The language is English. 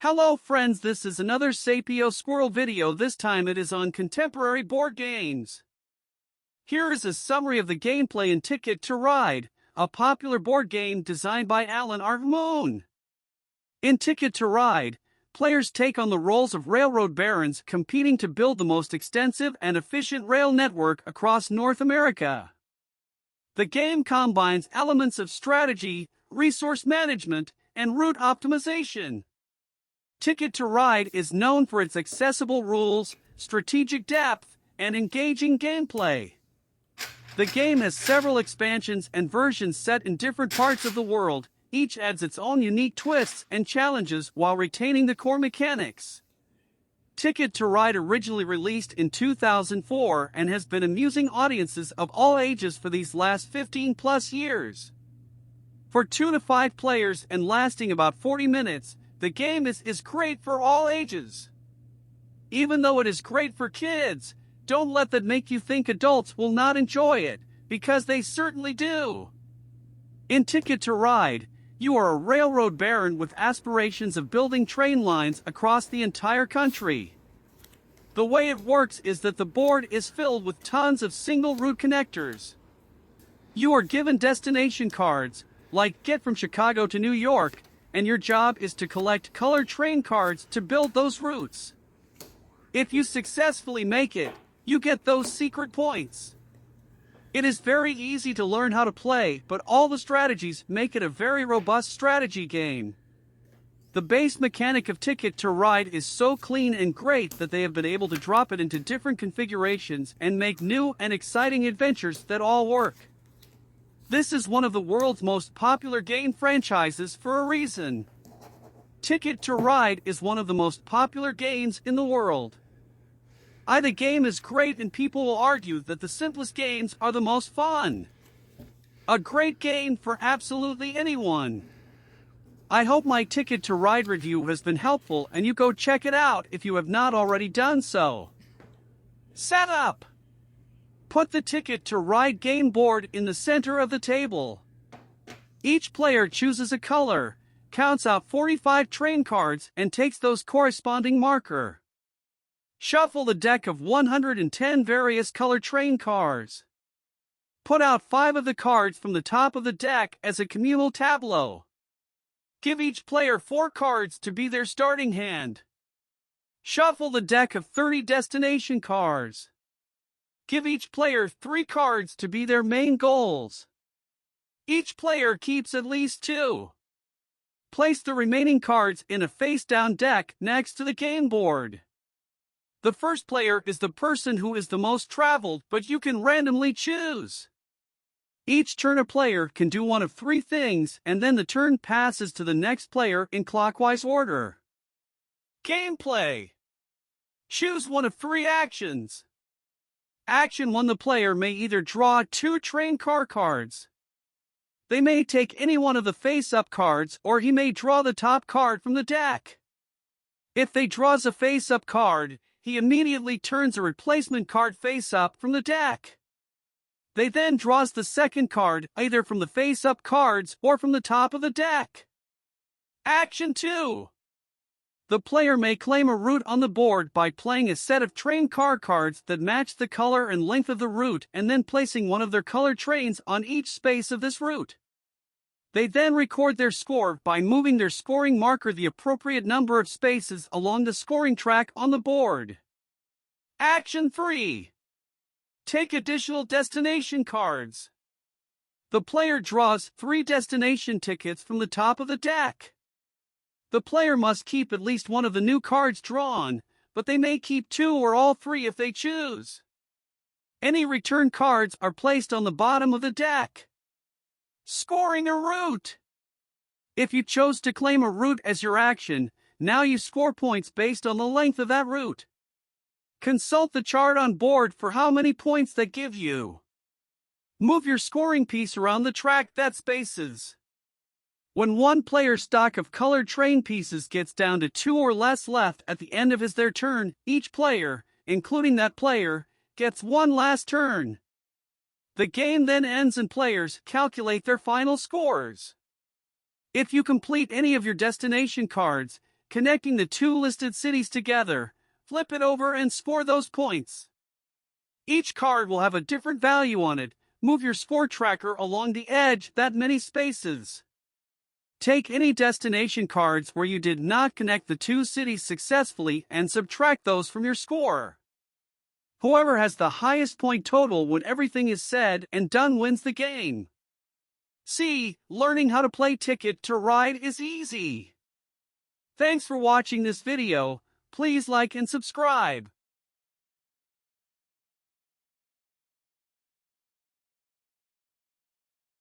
Hello friends, this is another Sapio Squirrel video. This time it is on contemporary board games. Here is a summary of the gameplay in Ticket to Ride, a popular board game designed by Alan R. Moon. In Ticket to Ride, players take on the roles of railroad barons competing to build the most extensive and efficient rail network across North America. The game combines elements of strategy, resource management, and route optimization. Ticket to Ride is known for its accessible rules, strategic depth, and engaging gameplay. The game has several expansions and versions set in different parts of the world. Each adds its own unique twists and challenges while retaining the core mechanics. Ticket to Ride originally released in 2004 and has been amusing audiences of all ages for these last 15+ years. For 2 to 5 players and lasting about 40 minutes, the game is great for all ages. Even though it is great for kids, don't let that make you think adults will not enjoy it, because they certainly do. In Ticket to Ride, you are a railroad baron with aspirations of building train lines across the entire country. The way it works is that the board is filled with tons of single route connectors. You are given destination cards, like Get from Chicago to New York, and your job is to collect colored train cards to build those routes. If you successfully make it, you get those secret points. It is very easy to learn how to play, but all the strategies make it a very robust strategy game. The base mechanic of Ticket to Ride is so clean and great that they have been able to drop it into different configurations and make new and exciting adventures that all work. This is one of the world's most popular game franchises for a reason. Ticket to Ride is one of the most popular games in the world. The game is great and people will argue that the simplest games are the most fun. A great game for absolutely anyone. I hope my Ticket to Ride review has been helpful and you go check it out if you have not already done so. Setup. Put the Ticket to Ride game board in the center of the table. Each player chooses a color, counts out 45 train cards, and takes those corresponding marker. Shuffle the deck of 110 various color train cards. Put out 5 of the cards from the top of the deck as a communal tableau. Give each player 4 cards to be their starting hand. Shuffle the deck of 30 destination cards. Give each player 3 cards to be their main goals. Each player keeps at least 2. Place the remaining cards in a face-down deck next to the game board. The first player is the person who is the most traveled, but you can randomly choose. Each turn a player can do one of 3 things, and then the turn passes to the next player in clockwise order. Gameplay. Choose one of 3 actions. Action 1. The player may either draw 2 train car cards. They may take any one of the face-up cards, or he may draw the top card from the deck. If they draws a face-up card, he immediately turns a replacement card face-up from the deck. They then draws the second card, either from the face-up cards or from the top of the deck. Action 2. The player may claim a route on the board by playing a set of train car cards that match the color and length of the route and then placing one of their colored trains on each space of this route. They then record their score by moving their scoring marker the appropriate number of spaces along the scoring track on the board. Action 3. Take additional destination cards. The player draws 3 destination tickets from the top of the deck. The player must keep at least one of the new cards drawn, but they may keep 2 or all 3 if they choose. Any return cards are placed on the bottom of the deck. Scoring a route. If you chose to claim a route as your action, now you score points based on the length of that route. Consult the chart on board for how many points that give you. Move your scoring piece around the track that spaces. When one player's stock of colored train pieces gets down to 2 or less left at the end of their turn, each player, including that player, gets one last turn. The game then ends and players calculate their final scores. If you complete any of your destination cards, connecting the two listed cities together. Flip it over and score those points. Each card will have a different value on it. Move your score tracker along the edge that many spaces. Take any destination cards where you did not connect the two cities successfully and subtract those from your score. Whoever has the highest point total when everything is said and done wins the game. See, learning how to play Ticket to Ride is easy. Thanks for watching this video. Please like and subscribe.